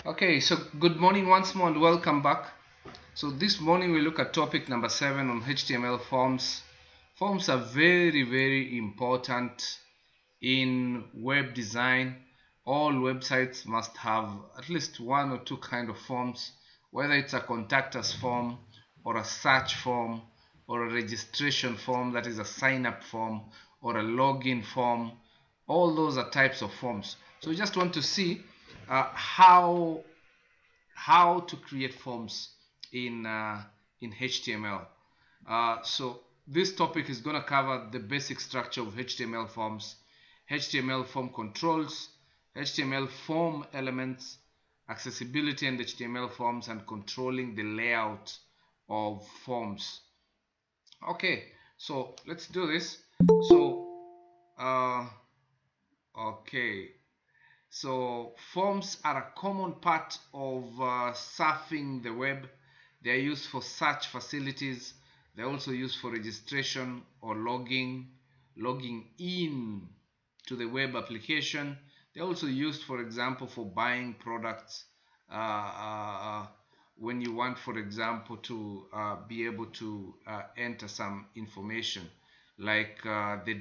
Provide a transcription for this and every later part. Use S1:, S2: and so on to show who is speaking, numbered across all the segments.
S1: Okay, so good morning once more and welcome back. So this morning we look at topic number 7 on HTML forms. Forms are very important in web design. All websites must have at least one or two kind of forms, whether it's a contact us form or a search form or a registration form, that is a sign up form, or a login form. All those are types of forms. So we just want to see how to create forms in HTML. So this topic is going to cover the basic structure of HTML forms, HTML form controls, HTML form elements, accessibility and HTML forms, and controlling the layout of forms. Okay, so let's do this. So okay, so forms are a common part of surfing the web. They are used for search facilities. They're also used for registration or logging in to the web application. They're also used, for example, for buying products. When you want, for example, to be able to enter some information like the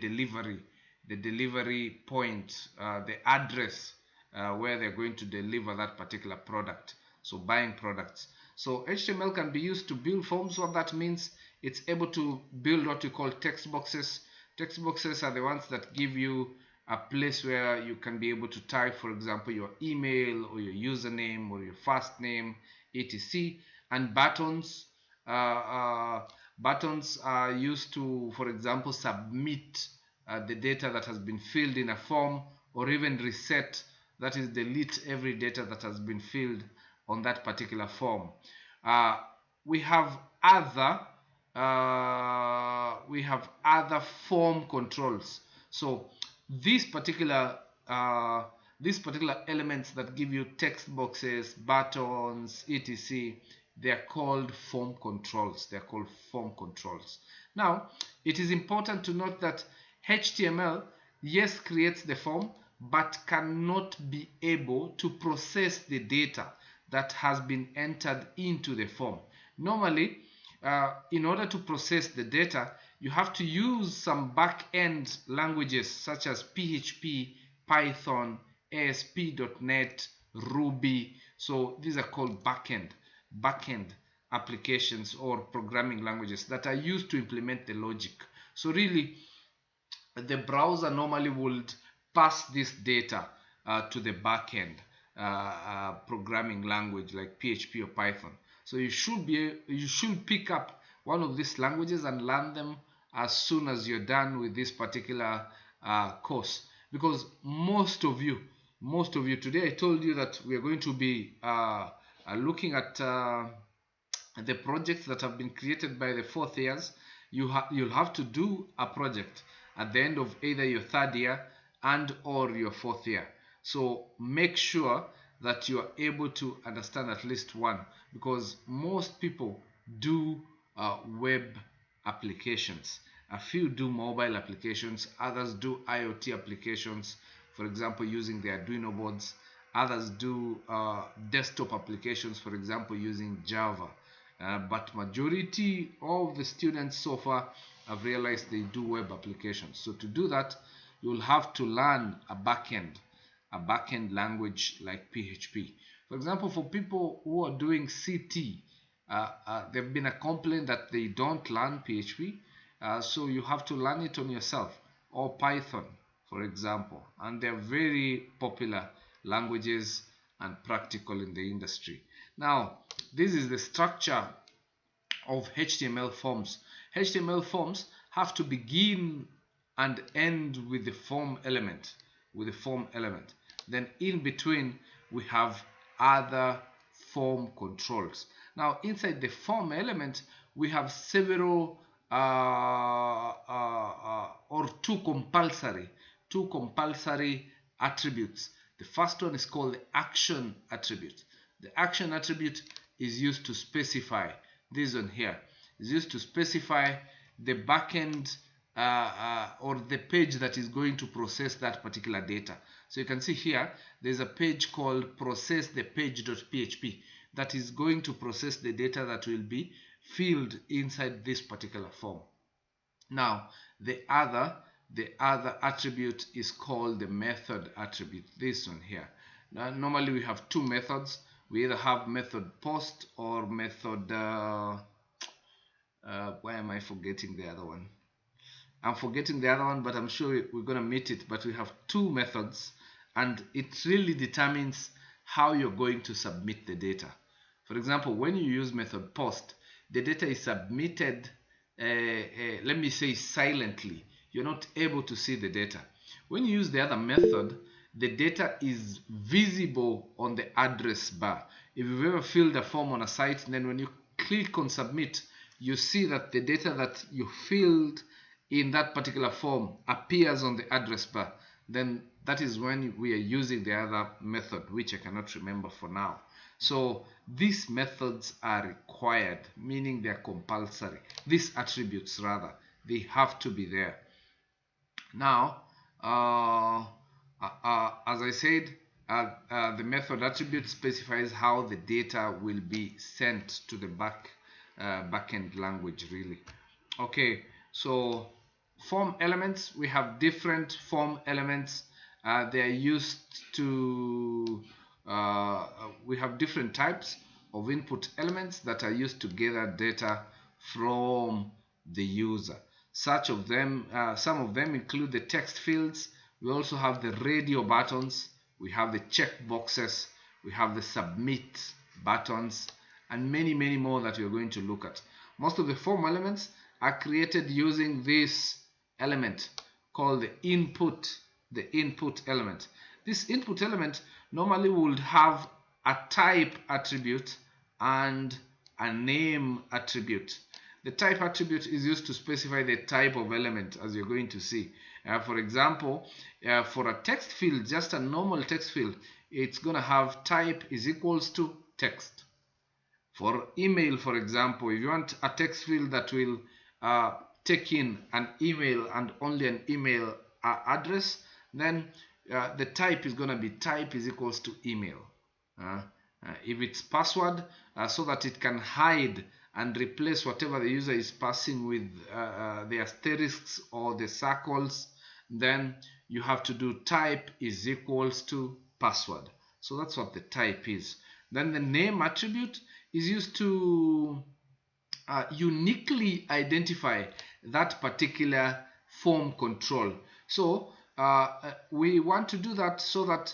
S1: delivery point, the address where they're going to deliver that particular product. So buying products. So HTML can be used to build forms. What that means, it's able to build what you call text boxes. Text boxes are the ones that give you a place where you can be able to type, for example, your email or your username or your first name, etc. And buttons. Buttons are used to, for example, submit the data that has been filled in a form, or even reset, that is delete every data that has been filled on that particular form. We have other form controls. So these particular elements that give you text boxes, buttons, etc., they are called form controls. They are called form controls. Now, it is important to note that HTML, yes, creates the form, but cannot be able to process the data that has been entered into the form. Normally, in order to process the data, you have to use some back-end languages such as PHP, Python, ASP.NET, Ruby. So these are called back-end applications or programming languages that are used to implement the logic. So really, the browser normally would pass this data to the backend programming language like PHP or Python. So you should pick up one of these languages and learn them as soon as you're done with this particular course, because most of you today, I told you that we are going to be looking at the projects that have been created by the fourth years. You'll have to do a project at the end of either your third year and or your fourth year. So make sure that you are able to understand at least one, because most people do web applications. A few do mobile applications, others do IoT applications, for example using the Arduino boards. Others do desktop applications, for example using Java. But majority of the students so far have realized they do web applications. So to do that, you'll have to learn a backend language like PHP. For example, for people who are doing CT, there've been a complaint that they don't learn PHP, so you have to learn it on yourself, or Python, for example. And they're very popular languages and practical in the industry. Now, this is the structure of HTML forms. HTML forms have to begin and end with the form element. Then in between we have other form controls. Now inside the form element we have several or two compulsory attributes. The first one is called the action attribute. The action attribute is used to specify, this one here is used to specify the backend or the page that is going to process that particular data. So you can see here there's a page called process the page.php that is going to process the data that will be filled inside this particular form. Now the other attribute is called the method attribute, this one here. Now, normally we have two methods. We either have method post or method why am I forgetting the other one? I'm forgetting the other one, but I'm sure we're going to meet it. But we have two methods, and it really determines how you're going to submit the data. For example, when you use method post, the data is submitted, let me say silently. You're not able to see the data. When you use the other method, the data is visible on the address bar. If you've ever filled a form on a site, then when you click on submit, you see that the data that you filled in that particular form appears on the address bar. Then that is when we are using the other method, which I cannot remember for now. So these methods are required, meaning they are compulsory. These attributes rather, they have to be there. Now as I said, the method attribute specifies how the data will be sent to the backend language, really. Okay, so form elements, we have different form elements. They are used to we have different types of input elements that are used to gather data from the user. Some of them include the text fields. We also have the radio buttons, we have the checkboxes, we have the submit buttons, and many more that we are going to look at. Most of the form elements are created using this element called the input element. This input element normally would have a type attribute and a name attribute. The type attribute is used to specify the type of element, as you're going to see. For example, for a text field, just a normal text field, it's going to have type is equals to text. For email, for example, if you want a text field that will take in an email and only an email address, then the type is going to be type is equals to email. If it's password, so that it can hide and replace whatever the user is passing with the asterisks or the circles, then you have to do type is equals to password. So that's what the type is. Then the name attribute is used to uniquely identify that particular form control. So we want to do that so that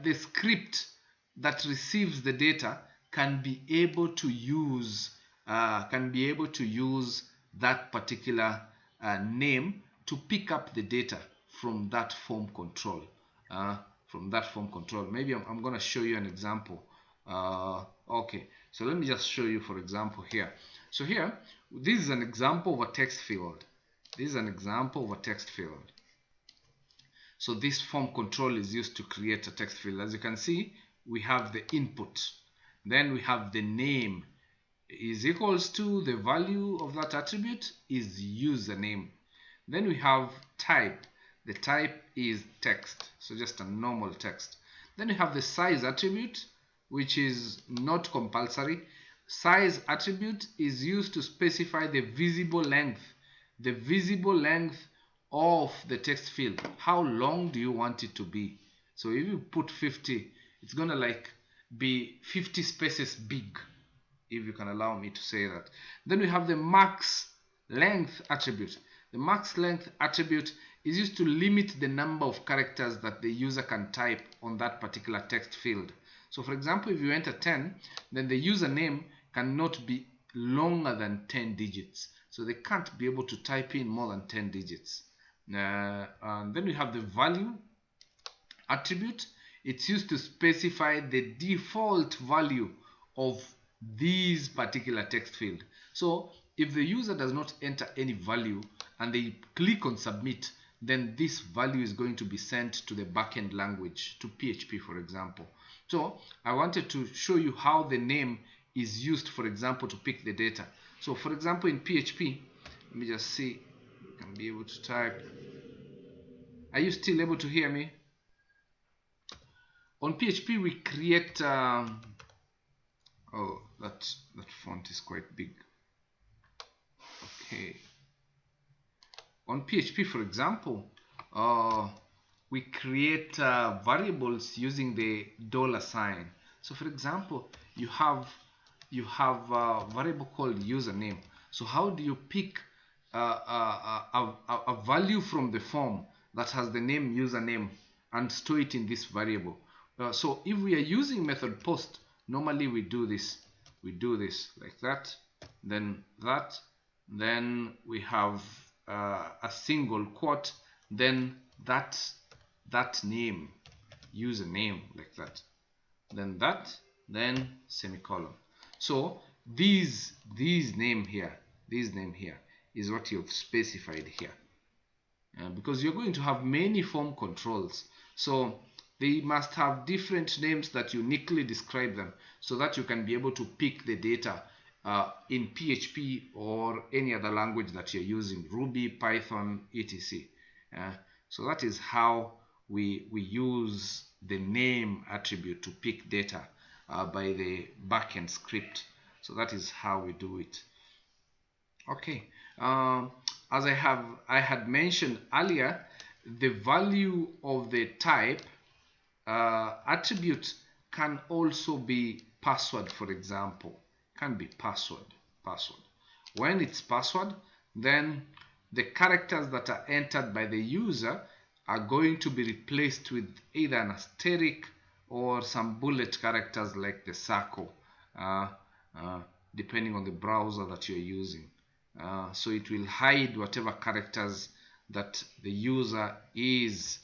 S1: the script that receives the data can be able to use that particular name to pick up the data from that form control. Maybe I'm going to show you an example. Okay, so let me just show you, for example, here. So here, this is an example of a text field. So this form control is used to create a text field. As you can see, we have the input, then we have the name is equals to the value of that attribute is username. Then we have type. The type is text, so just a normal text. Then we have the size attribute, which is not compulsory. Size attribute is used to specify the visible length of the text field. How long do you want it to be? So if you put 50, it's gonna like be 50 spaces big, if you can allow me to say that. Then we have the max length attribute. The max length attribute is used to limit the number of characters that the user can type on that particular text field. So for example, if you enter 10, then the username cannot be longer than 10 digits. So they can't be able to type in more than 10 digits. And then we have the value attribute. It's used to specify the default value of these particular text field. So if the user does not enter any value and they click on submit, then this value is going to be sent to the backend language, to PHP, for example. So I wanted to show you how the name is used, for example, to pick the data. So for example, in PHP, let me just see, can be able to type. Are you still able to hear me? On PHP we create oh, that font is quite big. Okay. On PHP, for example, we create variables using the $sign. So for example, you have a variable called username. So how do you pick a value from the form that has the name username and store it in this variable? So if we are using method post, normally we do this like that, then that, then we have a single quote, then that name, username, like that, then that, then semicolon. So this name here is what you've specified here, because you're going to have many form controls, so they must have different names that uniquely describe them, so that you can be able to pick the data in PHP or any other language that you're using, Ruby, Python, etc. So that is how we use the name attribute to pick data by the backend script. So that is how we do it. Okay, as I had mentioned earlier, the value of the type attribute can also be password, for example. Can be password. When it's password, then the characters that are entered by the user are going to be replaced with either an asterisk or some bullet characters like the circle, depending on the browser that you're using. So it will hide whatever characters that the user is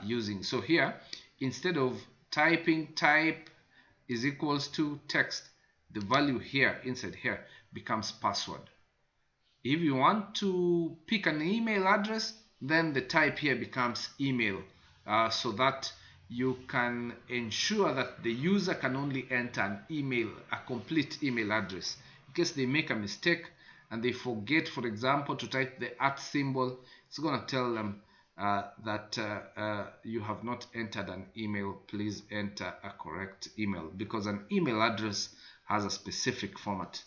S1: using. So here, instead of typing type is equals to text, the value here inside here becomes password. If you want to pick an email address, then the type here becomes email, so that you can ensure that the user can only enter an email, a complete email address. In case they make a mistake and they forget, for example, to type the @ symbol, it's going to tell them that you have not entered an email. Please enter a correct email, because an email address has a specific format.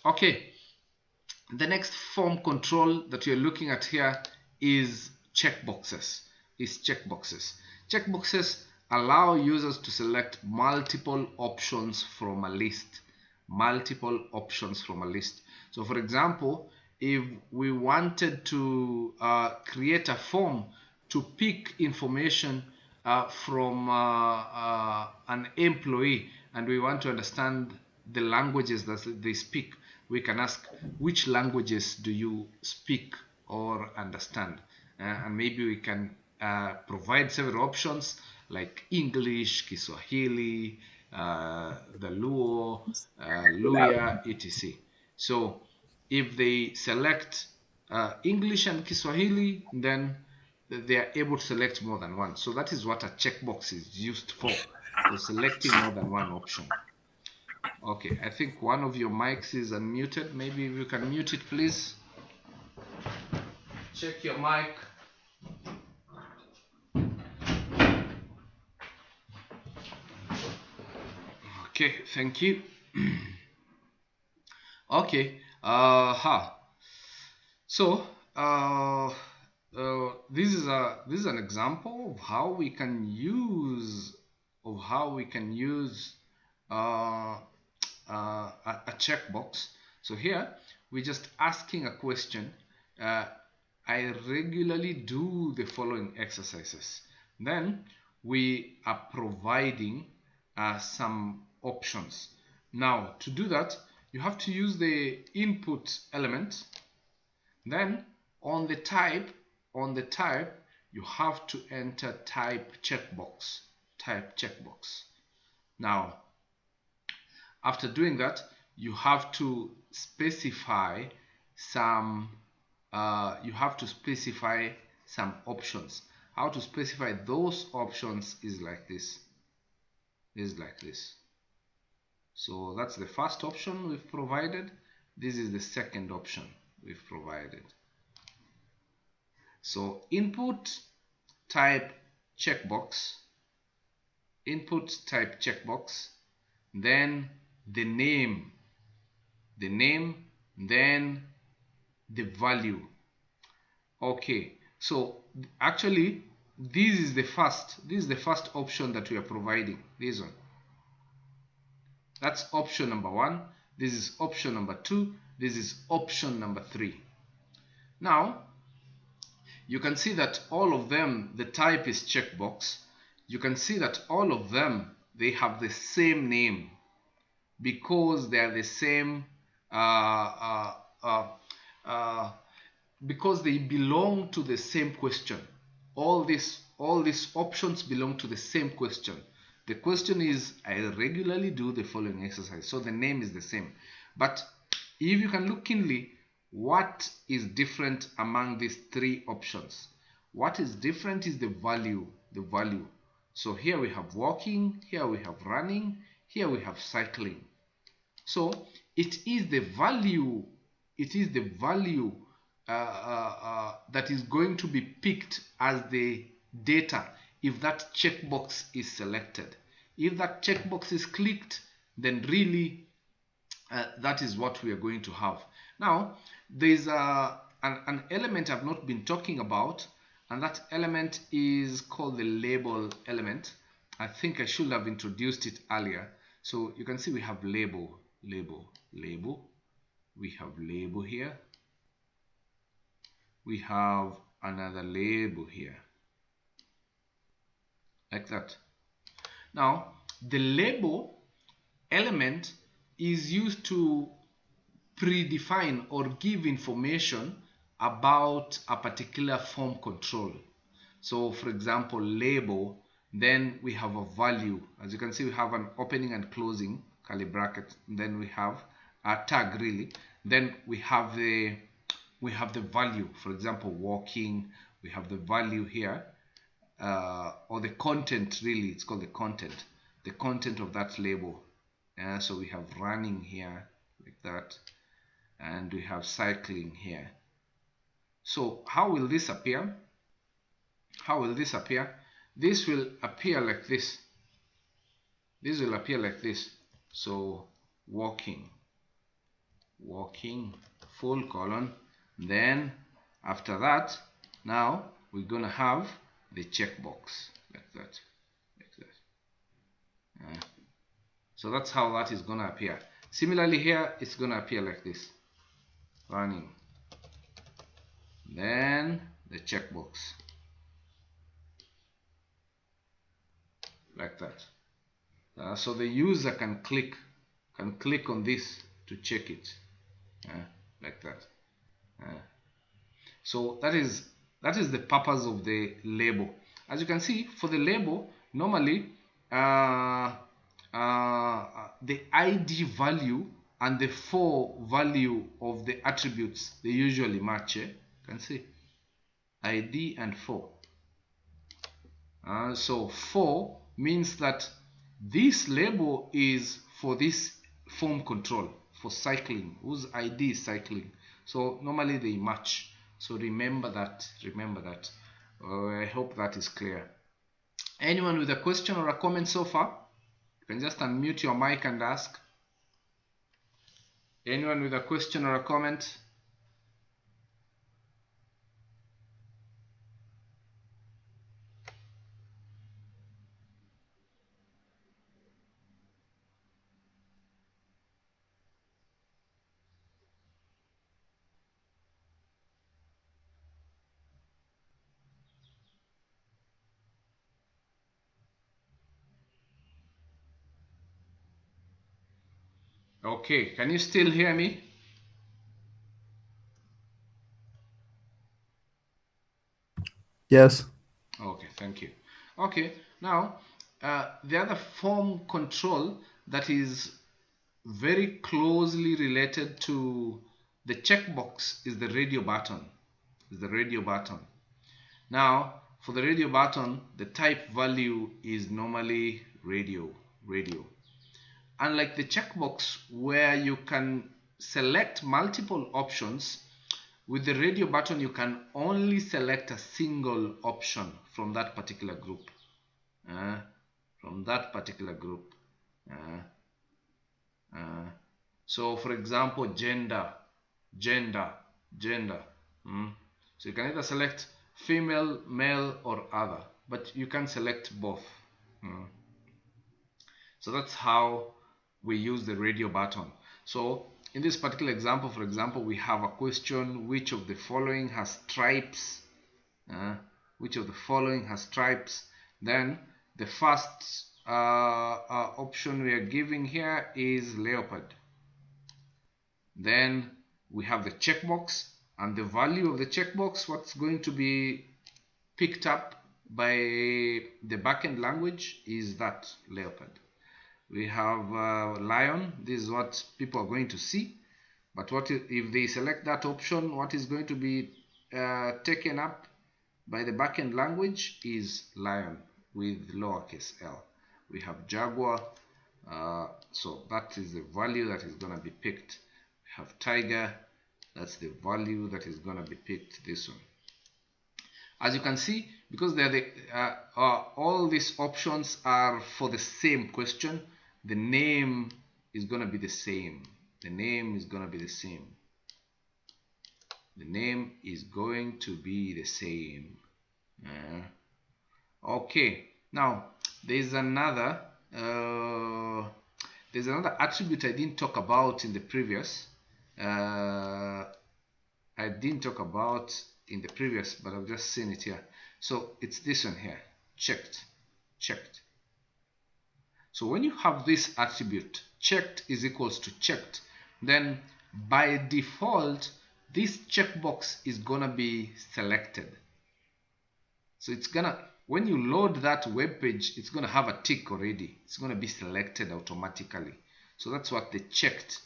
S1: Okay, the next form control that you're looking at here is checkboxes. Checkboxes allow users to select multiple options from a list. So for example, if we wanted to create a form to pick information from an employee, and we want to understand the languages that they speak, we can ask, which languages do you speak or understand? And maybe we can provide several options like English, Kiswahili, the Luo, Luya, etc. So if they select English and Kiswahili, then they are able to select more than one. So that is what a checkbox is used for selecting more than one option. Okay, I think one of your mics is unmuted. Maybe you can mute it, please. Check your mic. Okay, thank you. Okay, so this is an example of how we can use a checkbox. So here we're just asking a question. I regularly do the following exercises. Then we are providing some options. Now to do that, you have to use the input element. Then on the type, you have to enter type checkbox. Now after doing that, you have to specify some options. How to specify those options is like this. So that's the first option we've provided. This is the second option we've provided. So input type checkbox, input type checkbox, then the name, then the value. Okay, so actually this is the first option that we are providing. This one, that's option number 1. This is option number 2. This is option number 3. Now you can see that all of them, the type is checkbox. You can see that all of them, they have the same name because they are the same because they belong to the same question. All these options belong to the same question. The question is, I regularly do the following exercise. So the name is the same. But if you can look keenly, what is different among these 3 options? What is different is the value. So here we have walking, here we have running, here we have cycling. So it is the value that is going to be picked as the data if that checkbox is selected. If that checkbox is clicked, then really that is what we are going to have. Now there's an element I've not been talking about, and that element is called the label element. I think I should have introduced it earlier. So you can see we have label. We have label here. We have another label here, like that. Now the label element is used to predefine or give information about a particular form control. So for example, label, then we have a value. As you can see, we have an opening and closing curly bracket, then we have a tag, really. Then we have the value. For example, walking, we have the value here, or the content, really, it's called the content of that label. So we have running here, like that, and we have cycling here. So how will this appear? This will appear like this. So walking, full colon. Then after that, now we're gonna have the checkbox, like that. So that's how that is gonna appear. Similarly here, it's gonna appear like this: running, then the checkbox, like that. So the user can click on this to check it, like that. So that is the purpose of the label. As you can see, for the label, normally the ID value and the 4 value of the attributes, they usually match. You can see ID and 4. So 4 means that this label is for this form control, for cycling, whose ID is cycling. So normally they match. So remember that. I hope that is clear. Anyone with a question or a comment so far? You can just unmute your mic and ask. Anyone with a question or a comment? Okay, can you still hear me?
S2: Yes.
S1: Okay, thank you. Okay, now the other form control that is very closely related to the checkbox is the radio button. Now for the radio button, the type value is normally radio. Unlike the checkbox, where you can select multiple options, With the radio button, you can only select a single option from that particular group. So for example, gender. So you can either select female, male, or other, but you can select both. So that's how we use the radio button. So in this particular example, for example, we have a question: which of the following has stripes? Then the first option we are giving here is leopard. Then we have the checkbox, and the value of the checkbox, what's going to be picked up by the backend language, is that leopard. We have lion. This is what people are going to see. But what if they select that option? What is going to be taken up by the backend language is lion with lowercase l. We have jaguar. So that is the value that is going to be picked. We have tiger. That's the value that is going to be picked. This one. As you can see, because they're all these options are for the same question, the name is going to be the same. The name is going to be the same. Okay. Now there's another attribute I didn't talk about in the previous. But I've just seen it here. So it's this one here, checked. So when you have this attribute, checked is equals to checked, then by default this checkbox is gonna be selected. So it's gonna, when you load that web page, it's gonna have a tick already. It's gonna be selected automatically. So that's what the checked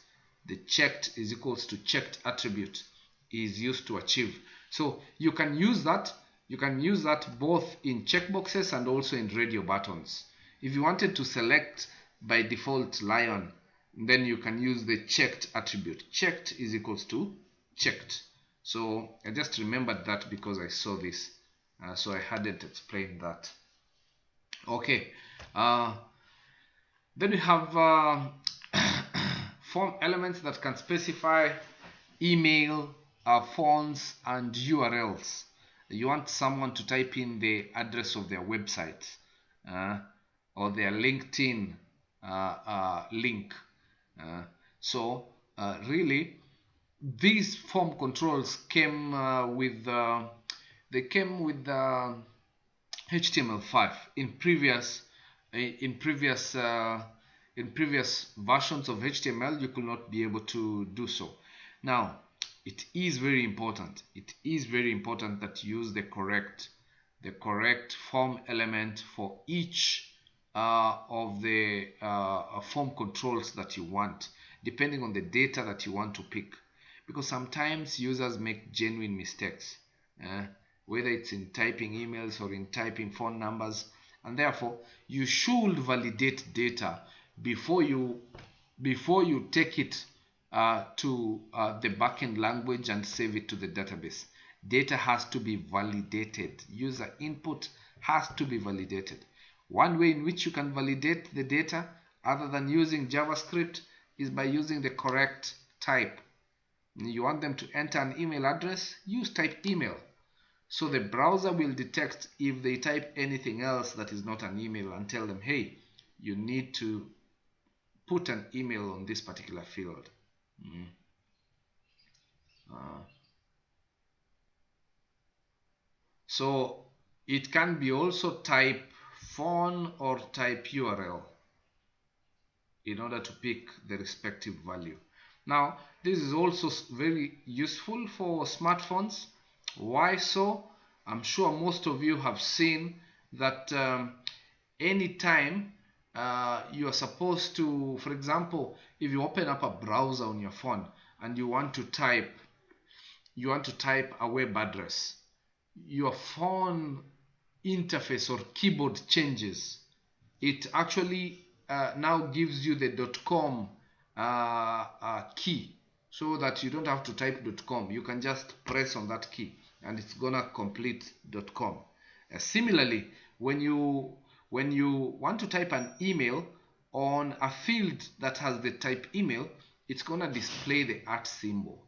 S1: is equals to checked attribute is used to achieve. So you can use that both in checkboxes and also in radio buttons. If you wanted to select by default lion, then you can use the checked attribute. Checked is equals to checked. So I just remembered that because I saw this, so I hadn't explained that. Okay, then we have form elements that can specify email, phones, and URLs. You want someone to type in the address of their website or their LinkedIn link. Really, these form controls came with HTML5 in previous versions of HTML. You could not be able to do so. Now it is very important that you use the correct form element for each of the form controls that you want, depending on the data that you want to pick, because sometimes users make genuine mistakes, whether it's in typing emails or in typing phone numbers, and therefore you should validate data before you take it to the backend language and save it to the database. Data has to be validated. User input has to be validated. One way in which you can validate the data other than using JavaScript is by using the correct type. You want them to enter an email address, use type email. So the browser will detect if they type anything else that is not an email and tell them, hey, you need to put an email on this particular field. So it can be also type phone or type URL in order to pick the respective value. Now this is also very useful for smartphones. Why so? I'm sure most of you have seen that anytime you are supposed to, for example, if you open up a browser on your phone and you want to type a web address, your phone interface or keyboard changes. It actually now gives you the .com key so that you don't have to type .com. You can just press on that key and it's gonna complete .com. Similarly, when you want to type an email on a field that has the type email, it's gonna display the @ symbol.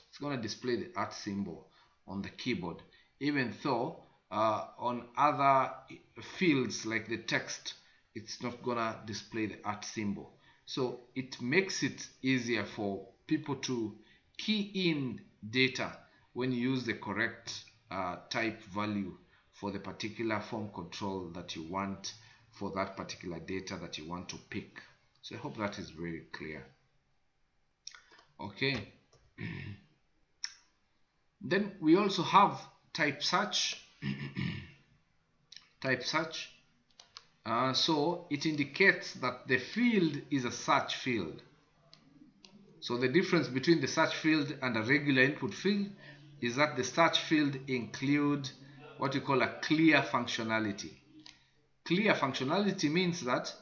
S1: It's gonna display the @ symbol on the keyboard, even though on other fields like the text, it's not gonna display the @ symbol. So it makes it easier for people to key in data when you use the correct type value for the particular form control that you want for that particular data that you want to pick. So I hope that is very clear. Okay. Then we also have type search. Type search. So it indicates that the field is a search field. So the difference between the search field and a regular input field is that the search field includes what we call a clear functionality. Clear functionality means that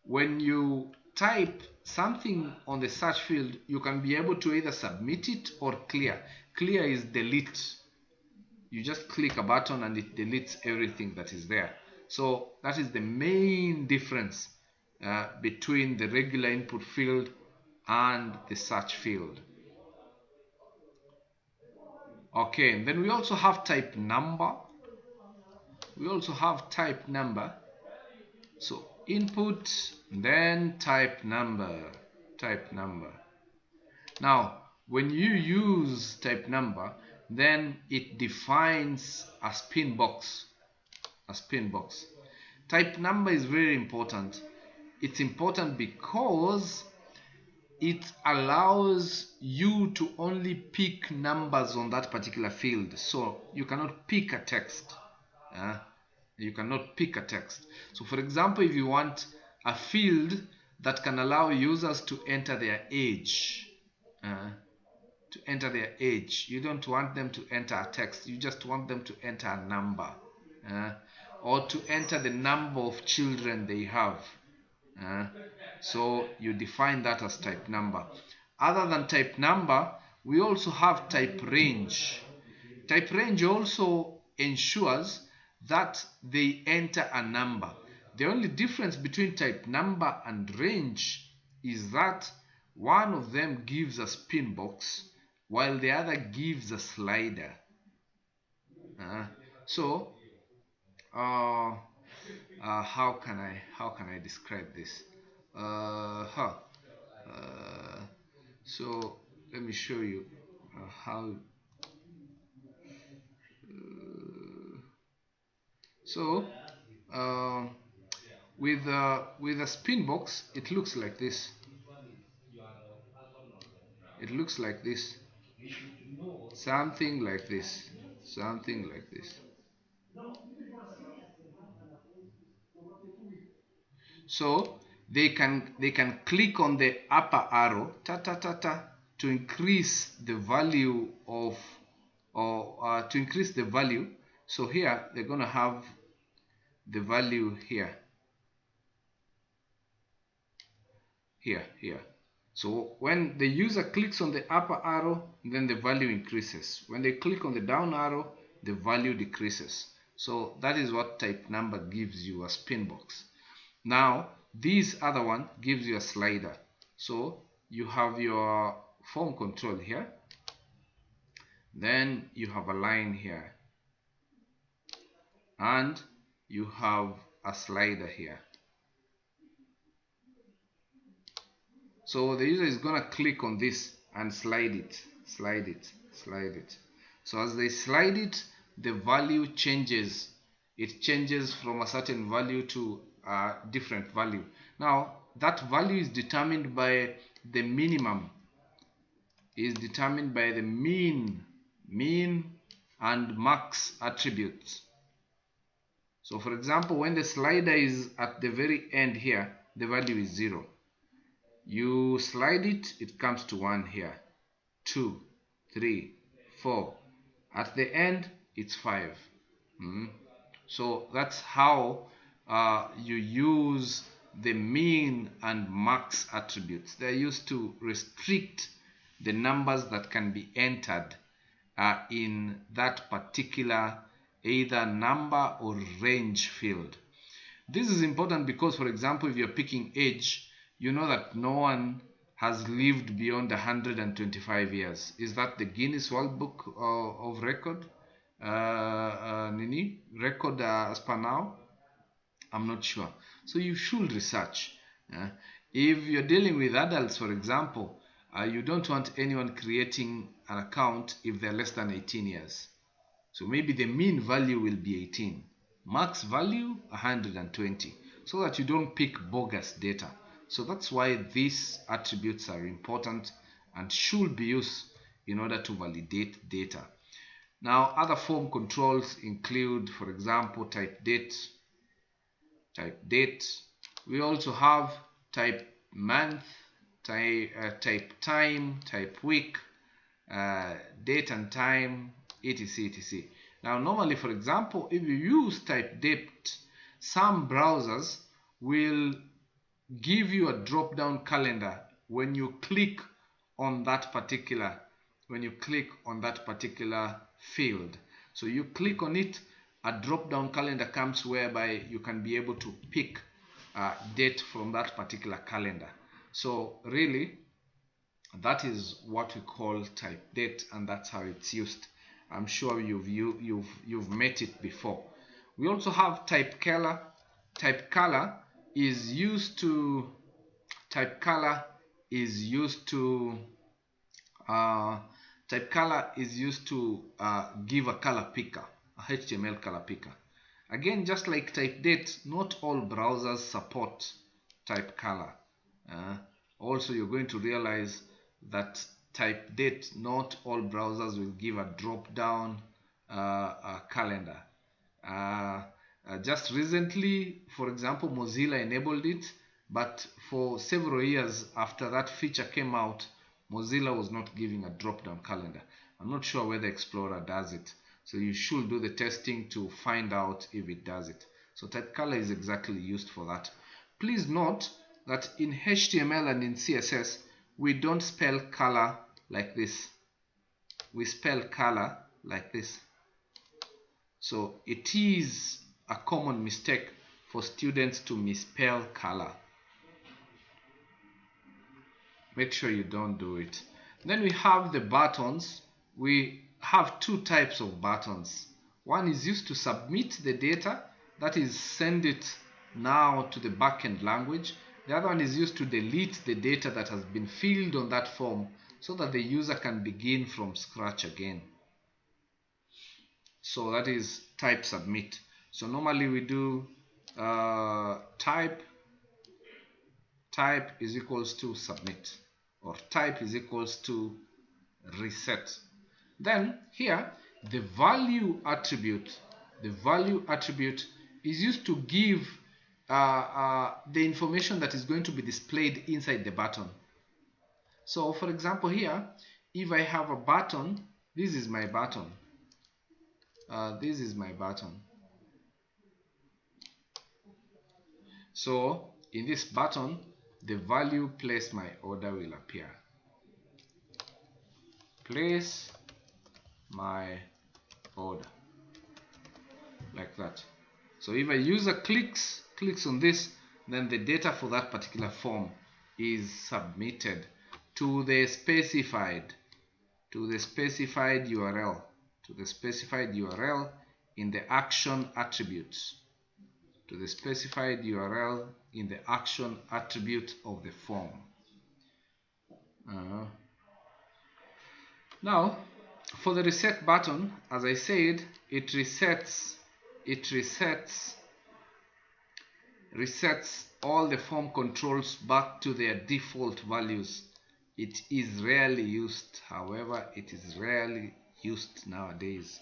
S1: when you type something on the search field, you can be able to either submit it or clear. Clear is delete. You just click a button and it deletes everything that is there. So that is the main difference between the regular input field and the search field. Okay, then we also have type number. So input, then type number. Now, when you use type number, then it defines a spin box. Type number is very important. It's important because it allows you to only pick numbers on that particular field. So you cannot pick a text. So for example, if you want a field that can allow users to enter their age, you don't want them to enter a text, you just want them to enter a number, or to enter the number of children they have. So you define that as type number. Other than type number, we also have type range. Type range also ensures that they enter a number. The only difference between type number and range is that one of them gives a spin box while the other gives a slider. How can I describe this? So let me show you how. With a spin box, it looks like this. Something like this. So they can click on the upper arrow to increase the value of, or to increase the value. So here they're gonna have the value here. So when the user clicks on the upper arrow, then the value increases. When they click on the down arrow, the value decreases. So that is what type number gives you, a spin box. Now this other one gives you a slider. So you have your form control here, then you have a line here, and you have a slider here. So the user is gonna click on this and slide it. So as they slide it, the value changes. It changes from a certain value to a different value. Now that value is determined by the minimum, is determined by the mean and max attributes. So for example, when the slider is at the very end here, the value is 0. You slide it, it comes to 1 here, 2, 3, 4. At the end, it's 5. So that's how you use the mean and max attributes. They're used to restrict the numbers that can be entered in that particular either number or range field. This is important because, for example, if you're picking age, you know that no one has lived beyond 125 years. Is that the Guinness World Book of Record? Record as per now? I'm not sure. So you should research. If you're dealing with adults, for example, you don't want anyone creating an account if they're less than 18 years. So maybe the mean value will be 18. Max value 120, so that you don't pick bogus data. So that's why these attributes are important and should be used in order to validate data. Now, other form controls include, for example, type date. We also have type month, type time, type week, date and time, etc. Now, normally, for example, if you use type date, some browsers will give you a drop-down calendar when you click on that particular field. So you click on it, a drop-down calendar comes whereby you can be able to pick a date from that particular calendar. So really, that is what we call type date, and that's how it's used. I'm sure you've met it before. We also have type color. Type color is used to give a color picker, a HTML color picker. Again, just like type date, not all browsers support type color. Also, you're going to realize that type date, not all browsers will give a drop down calendar. Just recently, for example, Mozilla enabled it, but for several years after that feature came out, Mozilla was not giving a drop down calendar. I'm not sure whether Explorer does it, so you should do the testing to find out if it does it. So type color is exactly used for that. Please note that in HTML and in CSS, we don't spell color like this. We spell color like this. So it is a common mistake for students to misspell color. Make sure you don't do it. Then we have the buttons. We have two types of buttons. One is used to submit the data, that is, send it now to the backend language. The other one is used to delete the data that has been filled on that form so that the user can begin from scratch again. So that is type submit. So normally we do type is equals to submit, or type is equals to reset. Then here the value attribute is used to give the information that is going to be displayed inside the button. So for example, here if I have a button, this is my button. So in this button, the value place my order will appear. Place my order, like that. So if a user clicks on this, then the data for that particular form is submitted to the specified URL, in the action attributes, of the form. Now, for the reset button, as I said, it resets all the form controls back to their default values. It is rarely used, however, it is rarely used nowadays.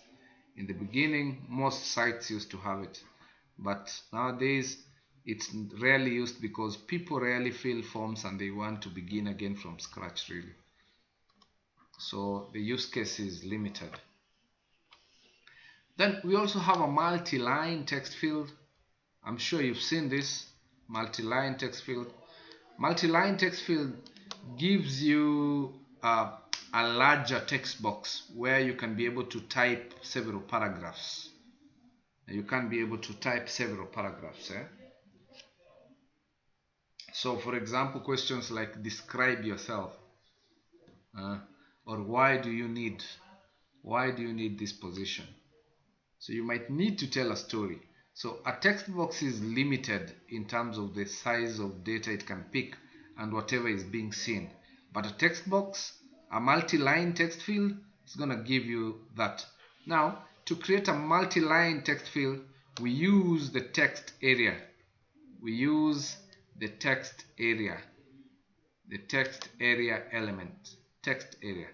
S1: In the beginning, most sites used to have it, but nowadays it's rarely used because people rarely fill forms and they want to begin again from scratch, really. So the use case is limited. Then we also have a multi-line text field. I'm sure you've seen this multi-line text field. Multi-line text field gives you a larger text box where you can be able to type several paragraphs. You can be able to type several paragraphs. So for example, questions like describe yourself, or why do you need this position? So you might need to tell a story. So a text box is limited in terms of the size of data it can pick and whatever is being seen. But a text box, a multi-line text field, is going to give you that. Now, to create a multi-line text field, we use the text area. We use the text area element, text area.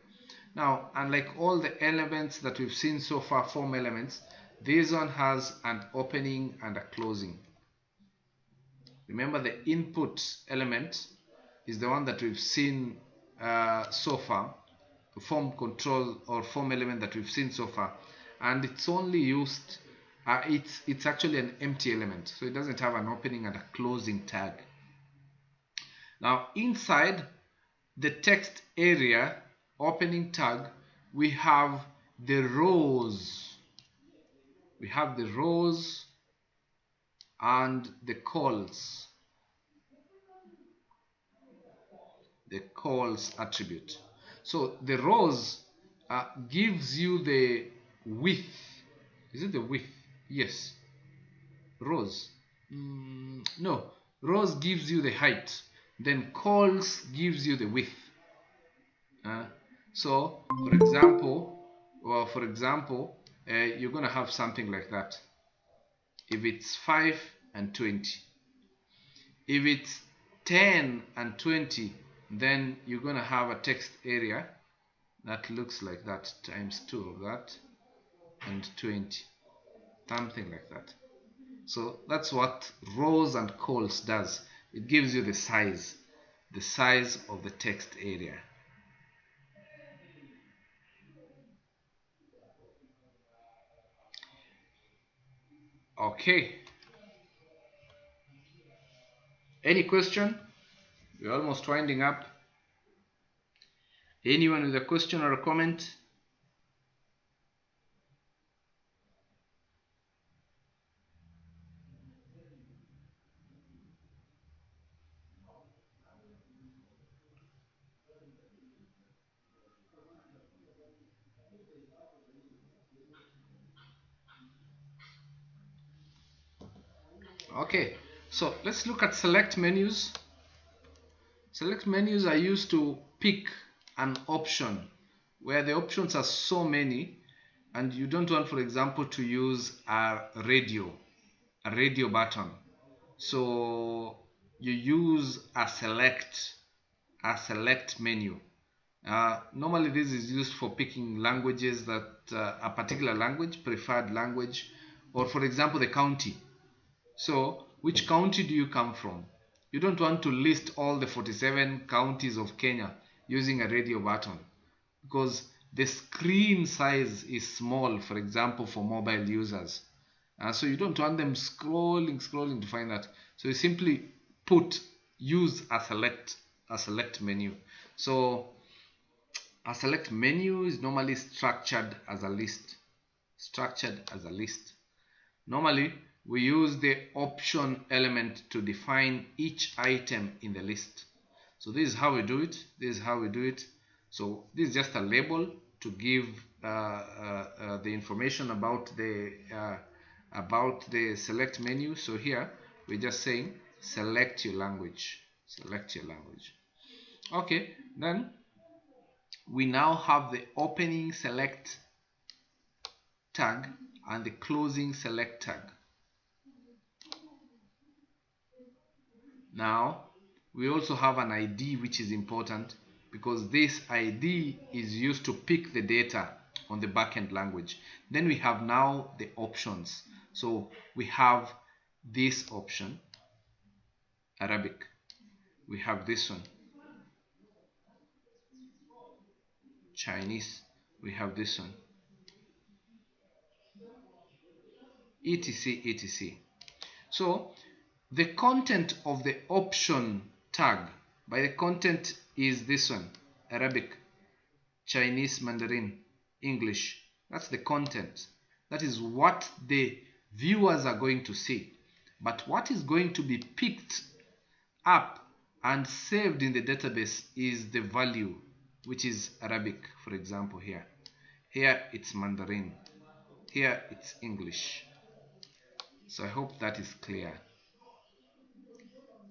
S1: Now, unlike all the elements that we've seen so far, form elements, this one has an opening and a closing. Remember, the input element is the one that we've seen so far, the form control or form element that we've seen so far, and it's only used, it's actually an empty element, so it doesn't have an opening and a closing tag. Now, inside the text area opening tag, we have the rows. We have the rows and the calls. The calls attribute. So the rows gives you the width. Is it the width? Yes. Rows. No. Rows gives you the height. Then calls gives you the width. So for example, you're going to have something like that. If it's 5 and 20, if it's 10 and 20, then you're going to have a text area that looks like that, times 2 of that, and 20, something like that. So that's what rows and calls does. It gives you the size of the text area. Okay. Any question? We're almost winding up. Anyone with a question or a comment? Okay, so let's look at select menus. Select menus are used to pick an option where the options are so many and you don't want, for example, to use a radio button. So you use a select menu. Normally this is used for picking languages that a particular language, preferred language, or for example the county. So which county do you come from? You don't want to list all the 47 counties of Kenya using a radio button because the screen size is small, for example, for mobile users. So you don't want them scrolling to find that. So you simply use a select menu. So a select menu is normally structured as a list. Normally we use the option element to define each item in the list. So this is how we do it. So this is just a label to give the information about the select menu. So here we're just saying select your language. Okay, then we now have the opening select tag and the closing select tag. Now we also have an ID, which is important because this ID is used to pick the data on the backend language. Then we have now the options. So we have this option, Arabic. We have this one, Chinese. We have this one, etc. So the content of the option tag, by the content is this one, Arabic. Chinese, Mandarin, English. That's the content. That is what the viewers are going to see. But what is going to be picked up and saved in the database is the value, which is Arabic, for example, here. Here it's Mandarin. Here it's English. So I hope that is clear.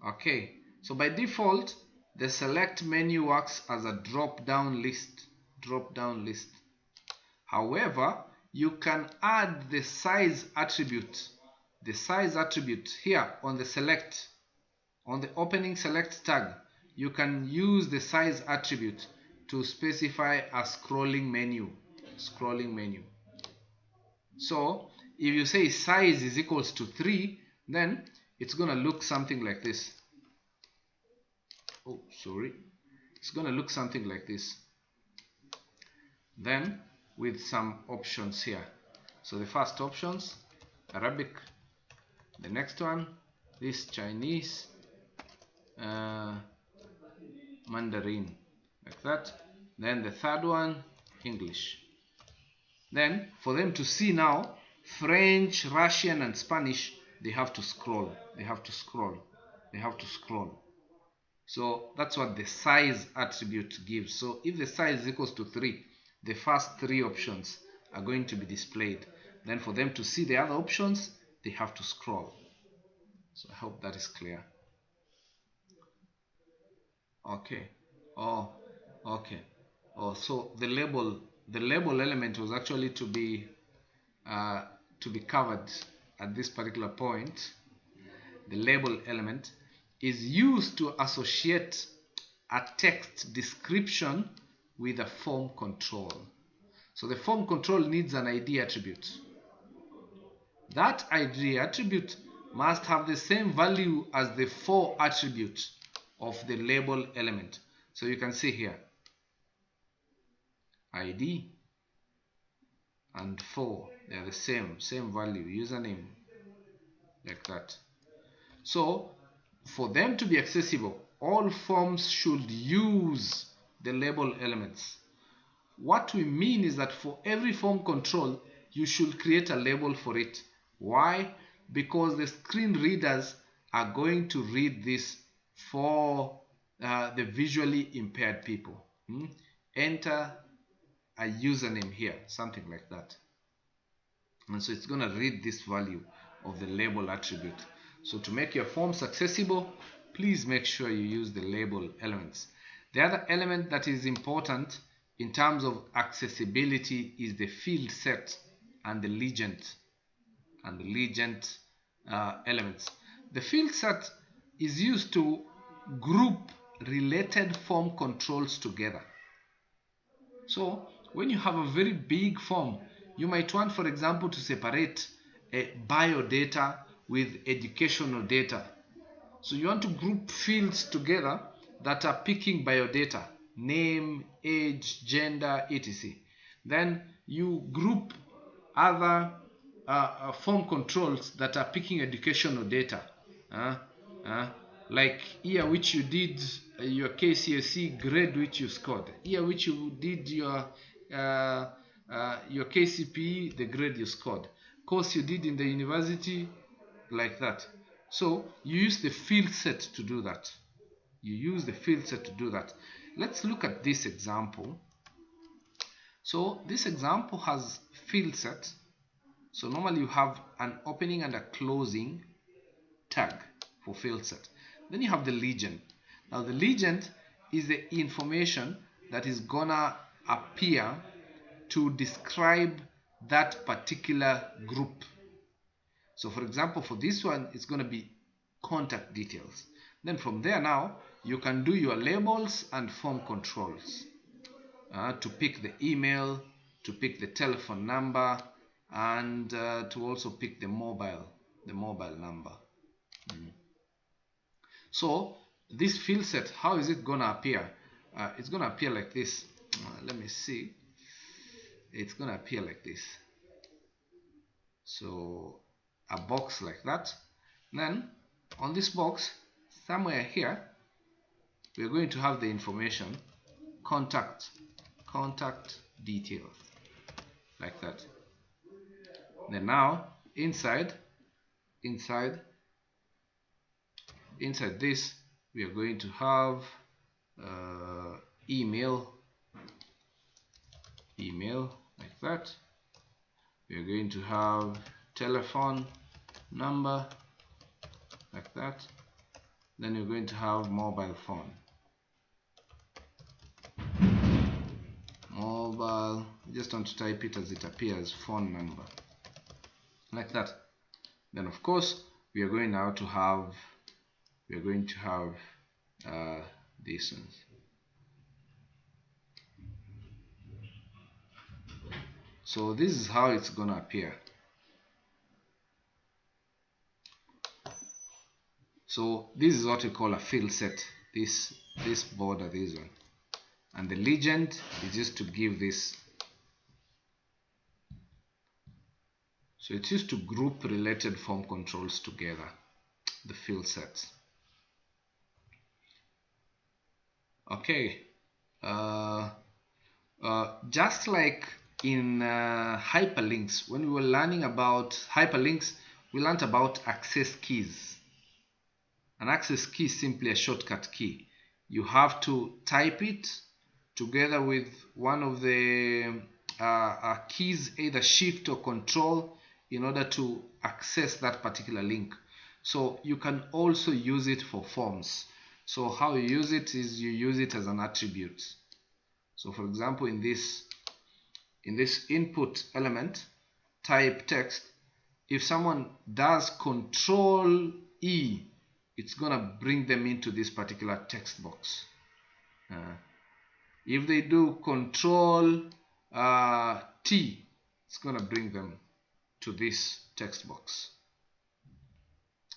S1: Okay, so by default, the select menu works as a drop-down list. However, you can add the size attribute. The size attribute here on the select, on the opening select tag, you can use the size attribute to specify a scrolling menu. So if you say size is equals to 3, then it's going to look something like this. It's going to look something like this. Then with some options here. So the first options, Arabic. The next one, this Chinese, Mandarin, like that. Then the third one, English. Then for them to see now French, Russian and Spanish, they have to scroll. So that's what the size attribute gives. So if the size is equals to 3, the first 3 options are going to be displayed. Then for them to see the other options, they have to scroll. So I hope that is clear. Okay. So the label element was actually to be covered at this particular point. The label element is used to associate a text description with a form control. So the form control needs an ID attribute. That ID attribute must have the same value as the for attribute of the label element. So you can see here, ID and for, they are the same value, username, like that. So for them to be accessible, all forms should use the label elements. What we mean is that for every form control, you should create a label for it. Why? Because the screen readers are going to read this for the visually impaired people. Enter a username here, something like that. And so it's going to read this value of the label attribute. So to make your forms accessible, please make sure you use the label elements. The other element that is important in terms of accessibility is the field set and the legend elements. The field set is used to group related form controls together. So when you have a very big form, you might want, for example, to separate bio data with educational data. So you want to group fields together that are picking bio data, name, age, gender, etc. Then you group other form controls that are picking educational data, like year which you did your KCSE, grade which you scored, year which you did your KCPE, the grade you scored, course you did in the university, like that. So you use the field set to do that. Let's look at this example. So this example has field set. So normally you have an opening and a closing tag for field set. Then you have the legend. Now the legend is the information that is gonna appear to describe that particular group. So for example, for this one, it's going to be contact details. Then from there now, you can do your labels and form controls to pick the email, to pick the telephone number, and to also pick the mobile number. So this field set, how is it going to appear? It's going to appear like this. Let me see. It's going to appear like this. So a box like that. Then on this box, somewhere here, we're going to have the information contact contact details, like that. Then now inside this we are going to have email, like that. We are going to have telephone number, like that. Then you're going to have mobile phone, just want to type it as it appears, phone number, like that. Then of course we are going now to have these ones. So this is how it's gonna appear. So this is what we call a fill set. This border, this one, and the legend is just to give this. So it's used to group related form controls together, the fill sets. Okay, just like in hyperlinks, when we were learning about hyperlinks, we learned about access keys. An access key is simply a shortcut key. You have to type it together with one of the keys, either shift or control, in order to access that particular link. So you can also use it for forms. So how you use it is you use it as an attribute. So for example, in this input element, type text, if someone does Control E, it's gonna bring them into this particular text box. If they do Control T, it's gonna bring them to this text box.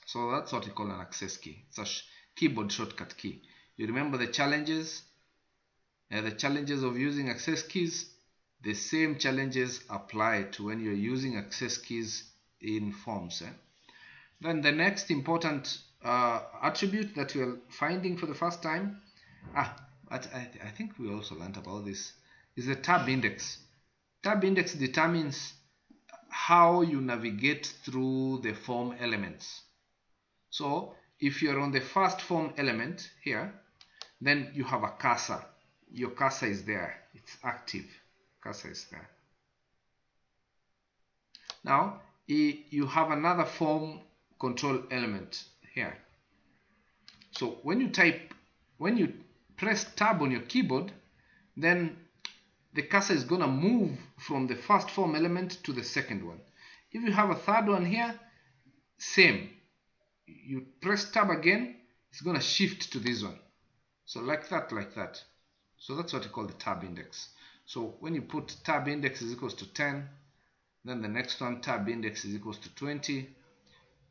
S1: So that's what we call an access key. It's a keyboard shortcut key. You remember the challenges? The challenges of using access keys? The same challenges apply to when you're using access keys in forms. Then the next important attribute that we're finding for the first time, but I think we also learned about this, is the tab index. Tab index determines how you navigate through the form elements. So if you're on the first form element here, then you have a cursor. Your cursor is there, it's active, cursor is there. Now you have another form control element here. So when you press tab on your keyboard, then the cursor is gonna move from the first form element to the second one. If you have a third one here, same. You press tab again, it's gonna shift to this one. So like that. So that's what you call the tab index. So when you put tab index is equals to 10, then the next one, tab index is equals to 20,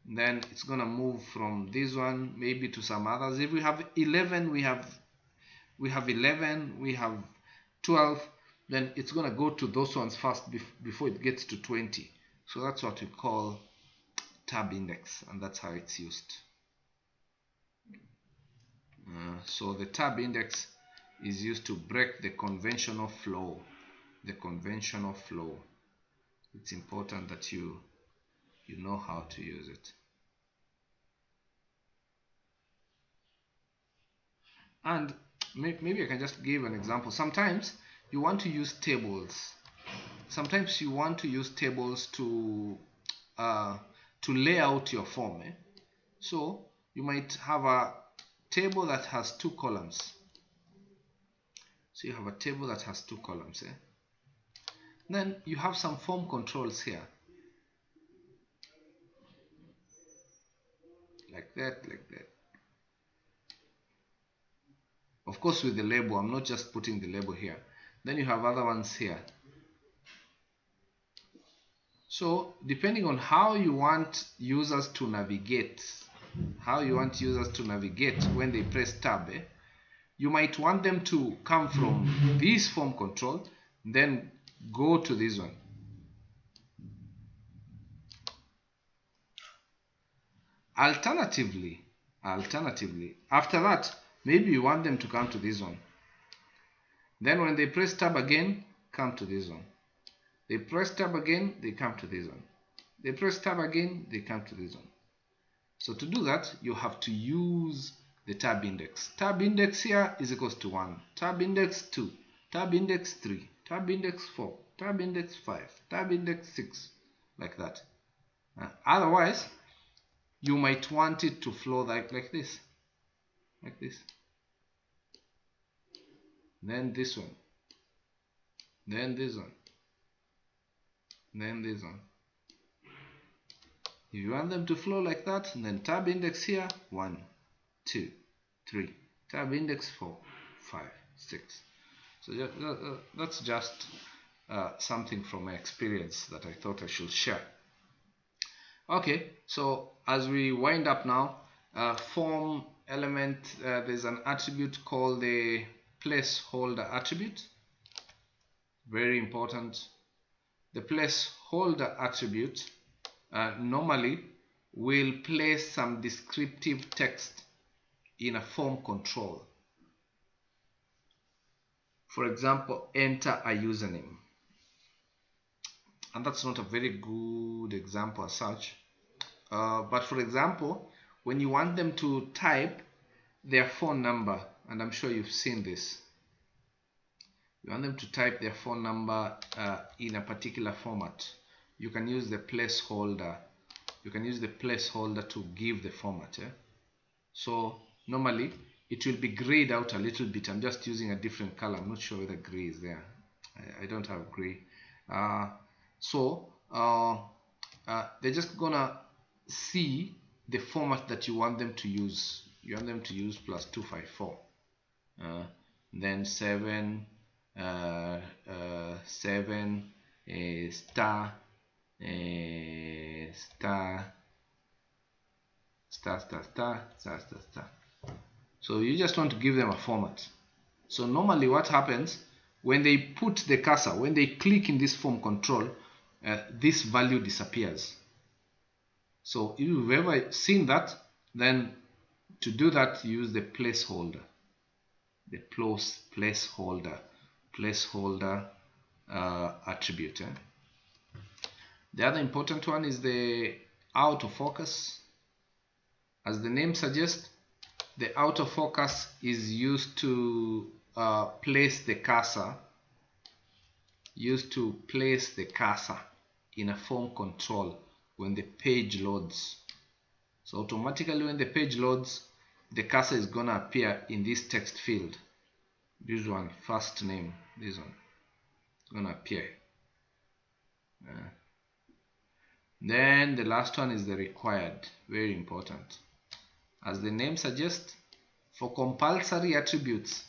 S1: then it's gonna move from this one maybe to some others. If we have 11, we have 11, we have 12, then it's gonna go to those ones first before it gets to 20. So that's what we call tab index, and that's how it's used. So the tab index is used to break the conventional flow. It's important that you know how to use it. And maybe I can just give an example. Sometimes you want to use tables. Sometimes you want to use tables to lay out your form. So you might have a table that has 2 columns. So you have a table that has 2 columns. Then you have some form controls here. Like that. Of course with the label, I'm not just putting the label here. Then you have other ones here. So depending on how you want users to navigate, when they press tab, you might want them to come from this form control, then go to this one. Alternatively, after that, maybe you want them to come to this one. Then when they press tab again, come to this one. They press tab again, they come to this one. They press tab again, they come to this one. So to do that, you have to use the tab index. Tab index here is equals to 1, tab index 2, tab index 3, tab index 4, tab index 5, tab index 6, like that. Otherwise, you might want it to flow like this, like this. Then this one, then this one, then this one. If you want them to flow like that, then tab index here 1, 2, 3, tab index 4, 5, 6. So that's just something from my experience that I thought I should share. Okay, so as we wind up now, form element, there's an attribute called the placeholder attribute. Very important. The placeholder attribute normally will place some descriptive text in a form control. For example, enter a username. And that's not a very good example as such. But for example, when you want them to type their phone number, and I'm sure you've seen this, you want them to type their phone number in a particular format, you can use the placeholder. You can use the placeholder to give the format. So normally it will be grayed out a little bit. I'm just using a different color. I'm not sure whether gray is there. I don't have gray. They're just gonna see the format that you want them to use. You want them to use +254, then 7 star star. So you just want to give them a format. So normally what happens when they put the cursor, when they click in this form control, this value disappears. So if you've ever seen that, then to do that you use the placeholder, the placeholder attribute. The other important one is the autofocus. As the name suggests, the autofocus is used to place the cursor in a form control when the page loads. So automatically when the page loads, the cursor is gonna appear in this text field. This one, first name, this one, gonna appear. Then the last one is the required, very important. As the name suggests, for compulsory attributes,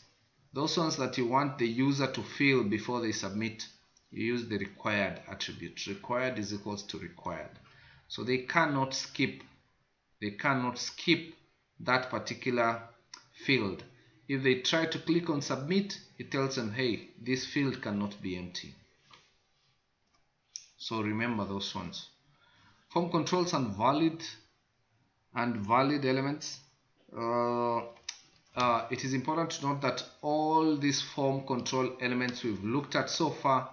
S1: those ones that you want the user to fill before they submit, you use the required attribute. Required is equals to required. So they cannot skip that particular field. If they try to click on submit, it tells them, hey, this field cannot be empty. So remember those ones. Form controls and valid elements. It is important to note that all these form control elements we've looked at so far,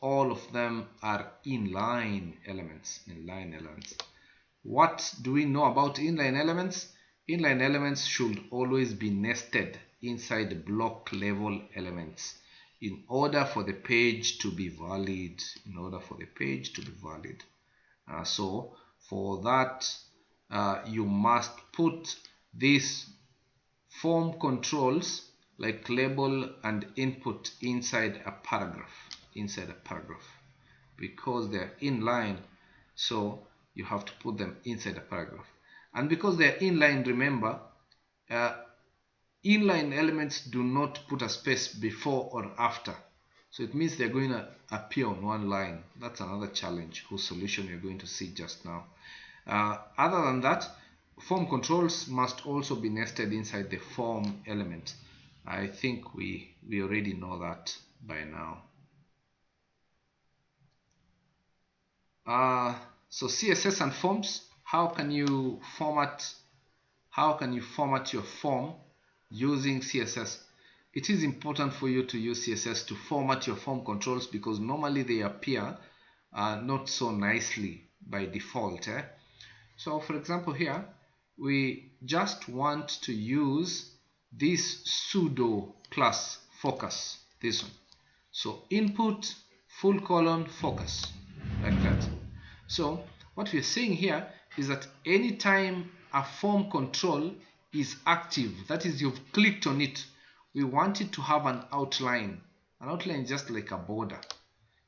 S1: all of them are inline elements. What do we know about inline elements? Inline elements should always be nested inside block level elements in order for the page to be valid. So for that, you must put these form controls like label and input inside a paragraph, because they're inline. So you have to put them inside a paragraph, and because they're inline, remember, inline elements do not put a space before or after. So it means they're going to appear on one line. That's another challenge whose solution you're going to see just now. Other than that, form controls must also be nested inside the form element. I think we already know that by now. So CSS and forms, how can you format your form using CSS? it is important for you to use CSS to format your form controls, because normally they appear not so nicely by default. So for example, here we just want to use this pseudo class focus, this one. So input full colon focus, like that. So what we're saying here is that anytime a form control is active, that is, you've clicked on it, we want it to have an outline. An outline is just like a border.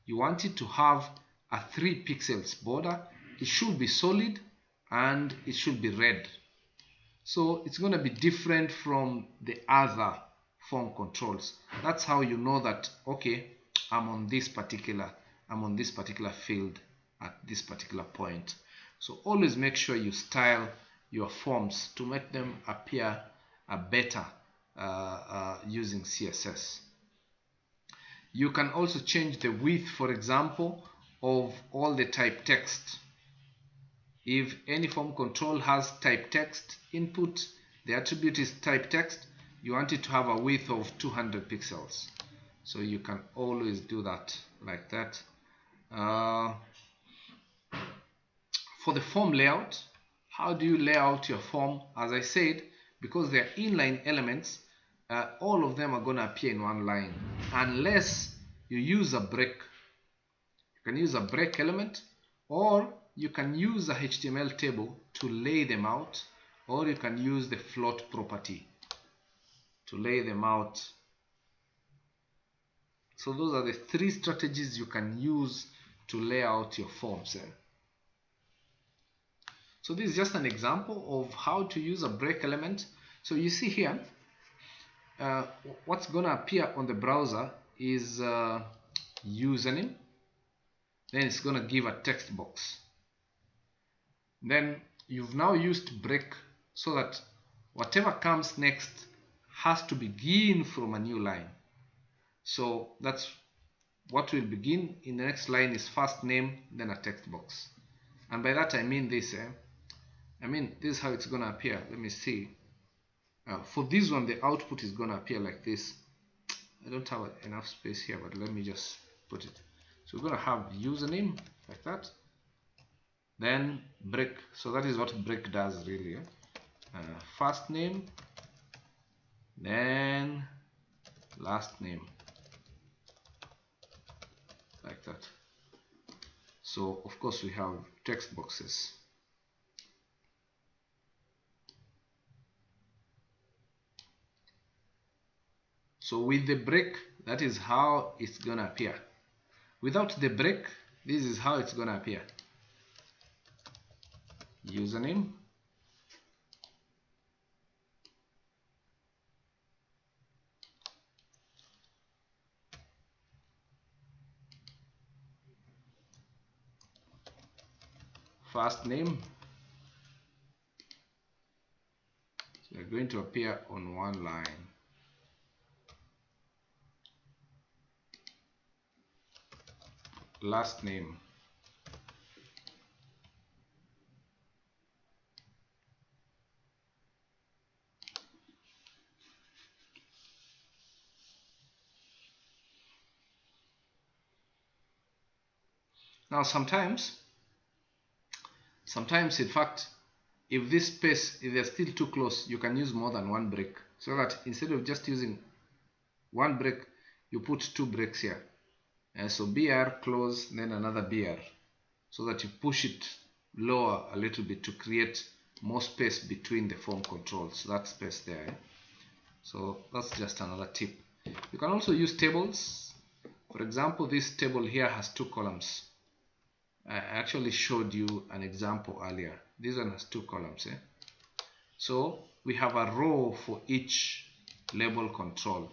S1: You want it to have a 3 pixels border. It should be solid and it should be red. So it's going to be different from the other form controls. That's how you know that, okay, I'm on this particular field at this particular point. So always make sure you style your forms to make them appear better using CSS. You can also change the width, for example, of all the type text. If any form control has type text input, the attribute is type text, you want it to have a width of 200 pixels. So you can always do that like that. For the form layout, how do you lay out your form? As I said, because they're inline elements, all of them are going to appear in one line unless you use a break. You can use a break element, or you can use a HTML table to lay them out, or you can use the float property to lay them out. So those are the 3 strategies you can use to lay out your forms. So this is just an example of how to use a break element. So you see here, what's going to appear on the browser is username. Then it's going to give a text box. Then you've now used break so that whatever comes next has to begin from a new line. So that's what will begin in the next line is first name, then a text box. And by that I mean this. I mean, this is how it's going to appear. Let me see. For this one, the output is going to appear like this. I don't have enough space here, but let me just put it. So we're going to have username like that. Then break. So that is what break does really. First name, then last name, like that. So of course we have text boxes. So with the break, that is how it's gonna appear. Without the break, this is how it's gonna appear. Username, first name. So they're going to appear on one line. Last name. Now sometimes in fact, if this space, if they're still too close, you can use more than one break, so that instead of just using one break, you put 2 breaks here. So BR close, then another BR, so that you push it lower a little bit to create more space between the form controls, that space there. So that's just another tip. You can also use tables. For example, this table here has 2 columns. I actually showed you an example earlier. This one has 2 columns. So we have a row for each label control.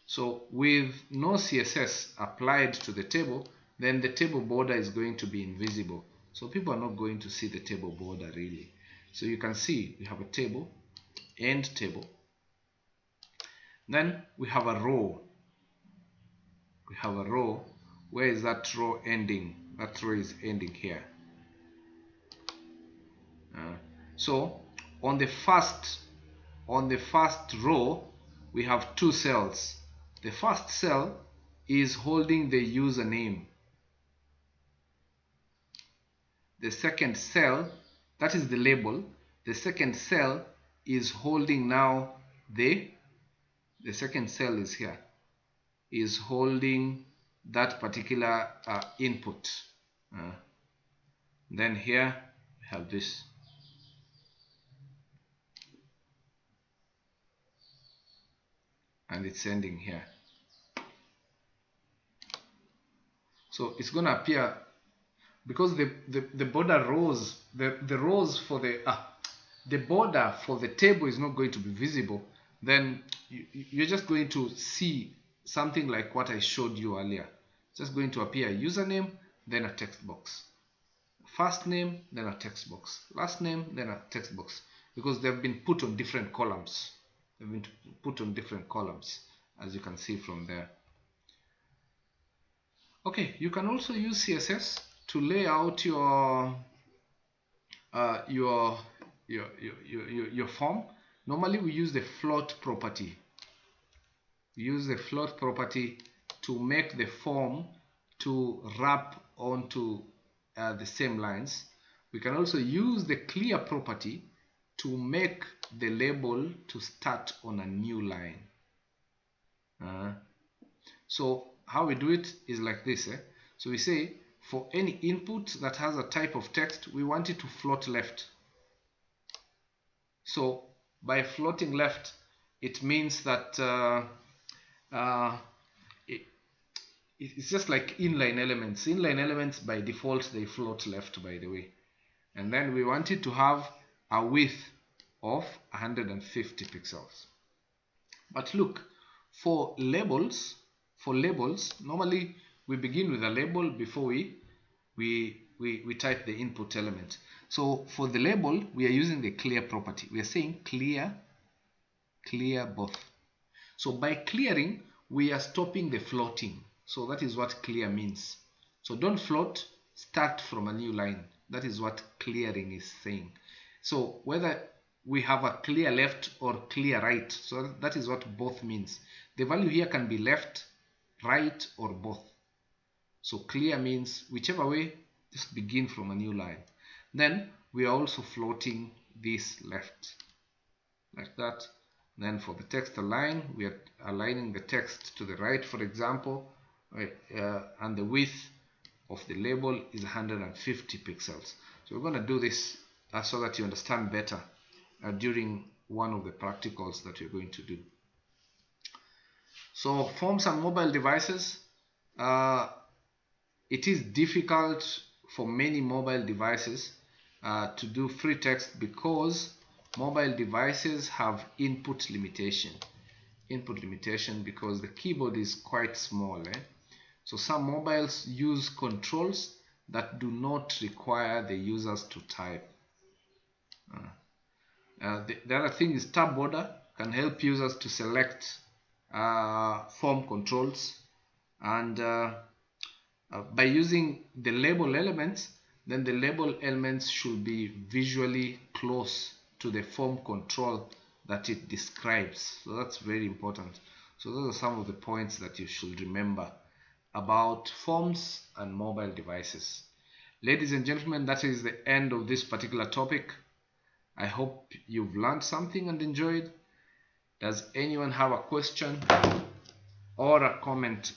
S1: So with no CSS applied to the table, then the table border is going to be invisible. So people are not going to see the table border really. So you can see we have a table, end table. Then we have a row. We have a row. Where is that row ending? That row is ending here. So on the first row, we have two cells. The first cell is holding the username. The second cell, that is the label. The second cell is holding now the second cell is here, is holding that particular input. Then here we have this. And it's ending here. So it's going to appear, because the border rows, the rows for the border for the table is not going to be visible, then you're just going to see something like what I showed you earlier. It's just going to appear a username, then a text box. First name, then a text box. Last name, then a text box. Because they've been put on different columns. They've been put on different columns, as you can see from there. Okay, you can also use CSS to lay out your form. Normally we use the float property. We use the float property to make the form to wrap onto the same lines. We can also use the clear property to make the label to start on a new line. So how we do it is like this. So we say for any input that has a type of text, we want it to float left. So by floating left, it means that it's just like inline elements. Inline elements by default, they float left, by the way. And then we want it to have a width of 150 pixels. But look, for labels, normally we begin with a label before we type the input element. So for the label, we are using the clear property. We are saying clear both. So by clearing, we are stopping the floating. So that is what clear means. So don't float, start from a new line. That is what clearing is saying. So whether we have a clear left or clear right, so that is what both means. The value here can be left, right, or both. So clear means whichever way, just begin from a new line. Then we are also floating this left, like that. Then for the text align, we are aligning the text to the right, for example, and the width of the label is 150 pixels. So we're going to do this so that you understand better during one of the practicals that you're going to do. So forms and mobile devices, it is difficult for many mobile devices to do free text because mobile devices have input limitation. Because the keyboard is quite small. So some mobiles use controls that do not require the users to type. The other thing is tab border can help users to select form controls, and by using the label elements, then the label elements should be visually close to the form control that it describes. So that's very important. So those are some of the points that you should remember about forms and mobile devices. Ladies and gentlemen, that is the end of this particular topic. I hope you've learned something and enjoyed. Does anyone have a question or a comment?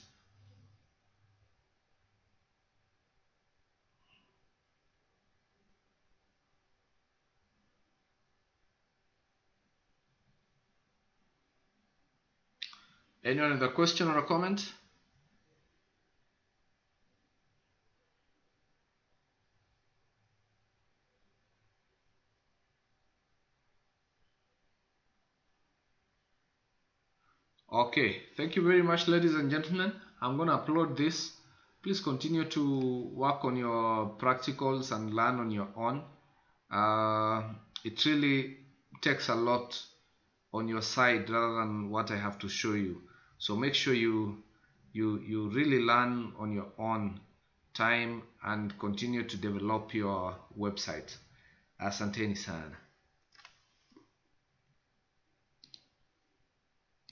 S1: Anyone with a question or a comment? Okay, thank you very much, ladies and gentlemen. I'm going to upload this. Please continue to work on your practicals and learn on your own. It really takes a lot on your side rather than what I have to show you. So make sure you really learn on your own time and continue to develop your website. Asanteni sana.